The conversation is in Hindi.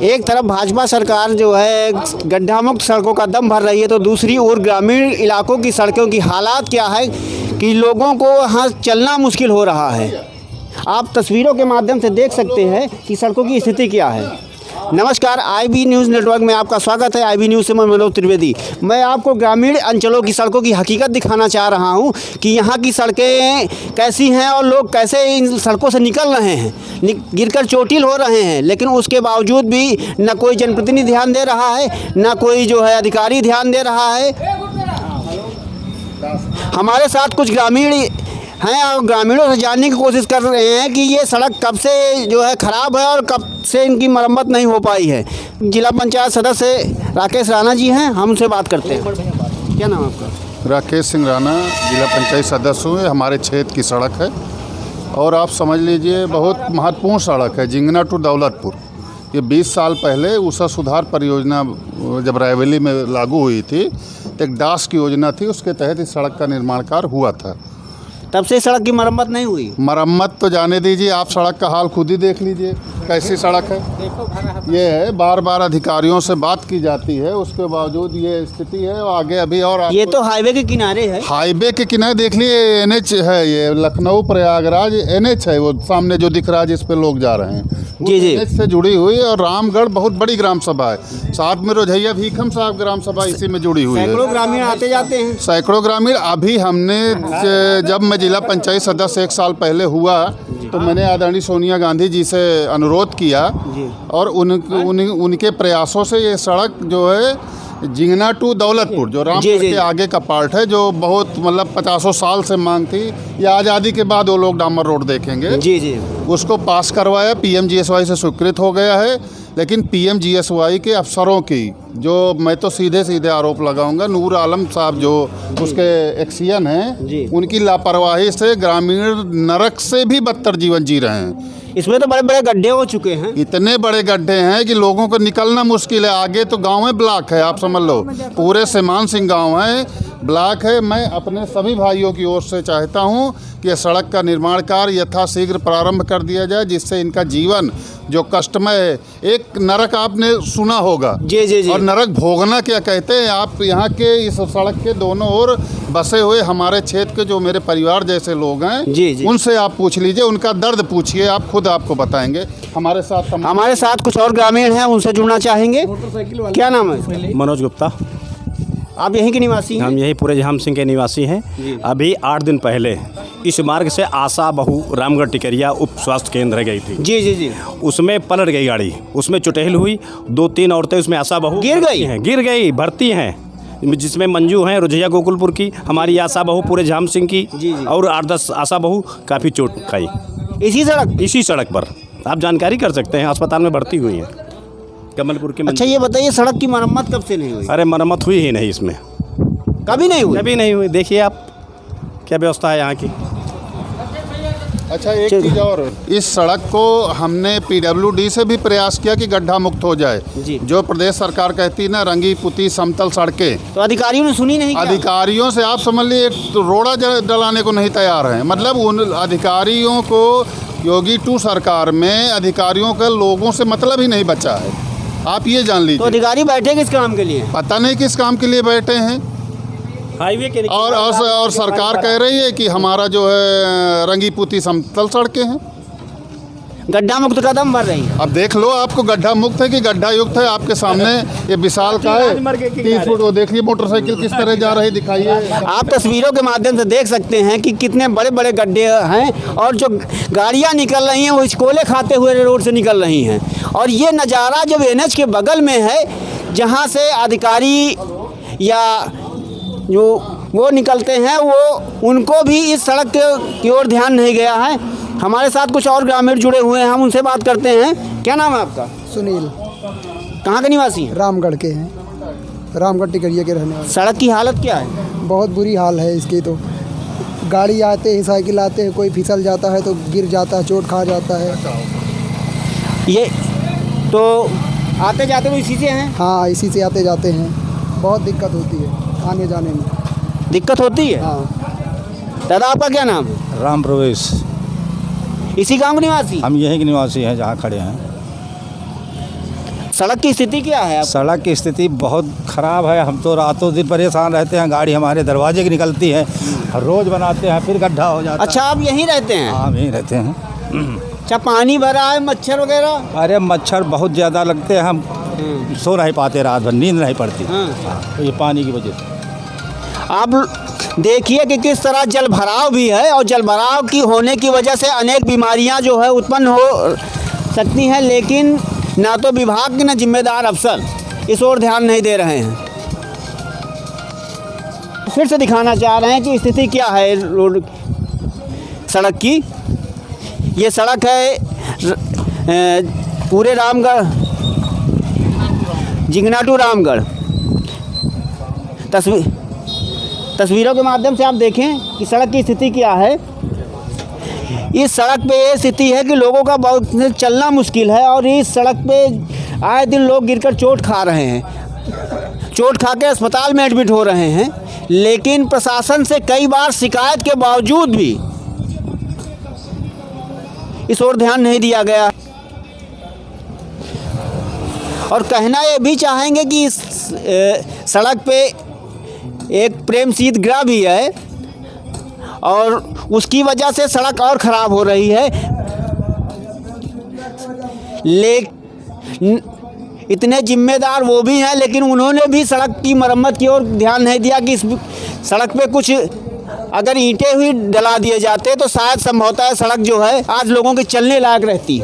एक तरफ भाजपा सरकार जो है गड्ढा मुक्त सड़कों का दम भर रही है, तो दूसरी ओर ग्रामीण इलाकों की सड़कों की हालात क्या है कि लोगों को यहाँ चलना मुश्किल हो रहा है। आप तस्वीरों के माध्यम से देख सकते हैं कि सड़कों की स्थिति क्या है। नमस्कार, IB न्यूज़ नेटवर्क में आपका स्वागत है। IB न्यूज़ से मैं मनोज त्रिवेदी। मैं आपको ग्रामीण अंचलों की सड़कों की हकीकत दिखाना चाह रहा हूं कि यहाँ की सड़कें कैसी हैं और लोग कैसे इन सड़कों से निकल रहे हैं, गिरकर चोटिल हो रहे हैं। लेकिन उसके बावजूद भी न कोई जनप्रतिनिधि ध्यान दे रहा है, न कोई जो है अधिकारी ध्यान दे रहा है। हमारे साथ कुछ ग्रामीण हैं और ग्रामीणों से जानने की कोशिश कर रहे हैं कि ये सड़क कब से जो है ख़राब है और कब से इनकी मरम्मत नहीं हो पाई है। जिला पंचायत सदस्य राकेश राणा जी हैं, हम उनसे बात करते हैं। क्या नाम है आपका? राकेश सिंह राणा, जिला पंचायत सदस्य हूँ। हमारे क्षेत्र की सड़क है और आप समझ लीजिए बहुत महत्वपूर्ण सड़क है, जिंगना टू दौलतपुर। ये 20 साल पहले ऊषा सुधार परियोजना जब रायबरेली में लागू हुई थी तो एक डास की योजना थी, उसके तहत इस सड़क का निर्माण कार्य हुआ था। तब से सड़क की मरम्मत नहीं हुई। मरम्मत तो जाने दीजिए, आप सड़क का हाल खुद ही देख लीजिए कैसी सड़क है। ये है, बार बार अधिकारियों से बात की जाती है, उसके बावजूद ये स्थिति है। आगे अभी और ये तो हाईवे के किनारे है। हाईवे के किनारे देख लिए, NH है, ये लखनऊ प्रयागराज NH है, वो सामने जो दिख रहा है जिस पे लोग जा रहे हैं जी जी NH से जुड़ी हुई। और रामगढ़ बहुत बड़ी ग्राम सभा है, साथ में रोजैया भीखम साहब ग्राम सभा इसी में जुड़ी हुई है। सैकड़ों ग्रामीण आते जाते हैं। सैकड़ों ग्रामीण। अभी हमने जब मैं जिला पंचायत सदस्य 1 साल पहले हुआ तो मैंने आदरणीय सोनिया गांधी जी से अनुरोध किया और उनके प्रयासों से ये सड़क जो है जिंगना टू दौलतपुर, जो रामगढ़ के आगे का पार्ट है, जो बहुत मतलब 50 साल से मांग थी, या आज़ादी के बाद वो लोग डामर रोड देखेंगे जी जी, उसको पास करवाया। PMGSY से स्वीकृत हो गया है। लेकिन PMGSY के अफसरों की, जो मैं तो सीधे सीधे आरोप लगाऊंगा, नूर आलम साहब जो उसके एक्सियन हैं, उनकी लापरवाही से ग्रामीण नरक से भी बदतर जीवन जी रहे हैं। इसमें तो बड़े बड़े गड्ढे हो चुके हैं। इतने बड़े गड्ढे हैं कि लोगों को निकलना मुश्किल है। आगे तो गांव में ब्लॉक है, आप समझ लो, पूरे सीमान सिंह गांव है, ब्लॉक है। मैं अपने सभी भाइयों की ओर से चाहता हूं कि यह सड़क का निर्माण कार्य यथाशीघ्र प्रारंभ कर दिया जाए, जिससे इनका जीवन जो कष्टमय है, एक नरक आपने सुना होगा जी जी जी, और नरक भोगना क्या कहते हैं। आप यहाँ के इस सड़क के दोनों ओर बसे हुए हमारे क्षेत्र के जो मेरे परिवार जैसे लोग हैं जी जी, उनसे आप पूछ लीजिए, उनका दर्द पूछिए, आप खुद आपको बताएंगे। हमारे साथ कुछ और ग्रामीण हैं, उनसे जुड़ना चाहेंगे। क्या नाम है? मनोज गुप्ता। आप यहीं के निवासी हैं? हम यही पूरे जहाम सिंह के निवासी हैं। अभी 8 दिन पहले इस मार्ग से आशा बहू रामगढ़ टिकरिया उप स्वास्थ्य केंद्र गई थी। जी जी जी, उसमें पलट गई गाड़ी, उसमें चुटेल हुई। 2-3 औरतें उसमें आशा बहू गिर गई भर्ती हैं, जिसमें मंजू हैं रोजैया गोकुलपुर की, हमारी आशा बहू पूरे जहाम सिंह की, और 8-10 आशा बहू काफ़ी चोट खाई इसी सड़क पर। आप जानकारी कर सकते हैं, अस्पताल में भर्ती हुई हैं कमलपुर की। अच्छा, ये बताइए सड़क की मरम्मत कब से नहीं हुई? अरे मरम्मत हुई ही नहीं, इसमें कभी नहीं हुई। देखिए आप क्या व्यवस्था है यहाँ की। अच्छा, एक चीज़ और, इस सड़क को हमने PWD से भी प्रयास किया कि गड्ढा मुक्त हो जाए। जो प्रदेश सरकार कहती है ना, रंगी पुती समतल सड़कें, तो अधिकारियों ने सुनी नहीं। अधिकारियों से आप समझ लीजिए तो रोड़ा डलाने को नहीं तैयार हैं। मतलब उन अधिकारियों को, योगी 2 सरकार में अधिकारियों का लोगों से मतलब ही नहीं बचा है, आप ये जान लीजिए। तो अधिकारी बैठे किस काम के लिए? पता नहीं किस काम के लिए बैठे हैं। हाईवे के और सरकार कह रही है कि हमारा जो है रंगी पुती समतल सड़कें हैं, गड्ढा मुक्त कदम भर रही है। अब देख लो, आपको गड्ढा मुक्त है कि गड्ढा युक्त है। आपके सामने ये विशाल का है 30 फुट, वो देखिए मोटरसाइकिल किस तरह जा रही, दिखाइए। आप तस्वीरों के माध्यम से देख सकते हैं कि कितने बड़े बड़े गड्ढे हैं और जो गाड़ियां निकल रही हैं वो इस्कोले खाते हुए रोड से निकल रही हैं। और ये नज़ारा जब NH के बगल में है, जहां से अधिकारी या जो वो निकलते हैं, वो उनको भी इस सड़क की ओर ध्यान नहीं गया है। हमारे साथ कुछ और ग्रामीण जुड़े हुए हैं, हम उनसे बात करते हैं। क्या नाम है आपका? सुनील। कहाँ के निवासी हैं? रामगढ़ के हैं, रामगढ़ टिकरिया के रहने वाले। सड़क की हालत क्या है? बहुत बुरी हाल है इसकी। तो गाड़ी आते हैं, साइकिल आते हैं, कोई फिसल जाता है तो गिर जाता है, चोट खा जाता है। ये तो आते जाते हुए इसी से हैं? हाँ, इसी से आते जाते हैं। बहुत दिक्कत होती है आने जाने में। दिक्कत होती है? हाँ। दादा, आपका क्या नाम है? राम प्रवेश। इसी गांव के निवासी? हम यहीं के निवासी हैं जहाँ खड़े हैं। सड़क की स्थिति क्या है? सड़क की स्थिति बहुत ख़राब है। हम तो रातों दिन परेशान रहते हैं। गाड़ी हमारे दरवाजे की निकलती है, हर रोज़ बनाते हैं, फिर गड्ढा हो जाता है। अच्छा, आप यहीं रहते हैं? हाँ, यहीं रहते हैं। अच्छा, पानी भरा है, मच्छर वगैरह? अरे मच्छर बहुत ज़्यादा लगते हैं, हम सो नहीं पाते, रात भर नींद नहीं पड़ती। तो ये पानी की वजह से। आप देखिए कि किस तरह जल भराव भी है, और जल भराव की होने की वजह से अनेक बीमारियां जो है उत्पन्न हो सकती हैं, लेकिन ना तो विभाग के ना जिम्मेदार अफसर इस ओर ध्यान नहीं दे रहे हैं। फिर से दिखाना चाह रहे हैं कि स्थिति क्या है रोड सड़क की। ये सड़क है पूरे रामगढ़, जिंगना टू रामगढ़। तस्वीरों के माध्यम से आप देखें कि सड़क की स्थिति क्या है। इस सड़क पे ये स्थिति है कि लोगों का बहुत चलना मुश्किल है, और इस सड़क पे आए दिन लोग गिरकर चोट खा रहे हैं, चोट खा के अस्पताल में एडमिट हो रहे हैं। लेकिन प्रशासन से कई बार शिकायत के बावजूद भी इस ओर ध्यान नहीं दिया गया। और कहना ये भी चाहेंगे कि इस सड़क पे एक प्रेम शीतगृह भी है, और उसकी वजह से सड़क और ख़राब हो रही है। लेकिन इतने जिम्मेदार वो भी हैं, लेकिन उन्होंने भी सड़क की मरम्मत की ओर ध्यान नहीं दिया कि इस सड़क पे कुछ अगर ईंटें भी डला दिए जाते तो शायद संभवतः सड़क जो है आज लोगों के चलने लायक रहती।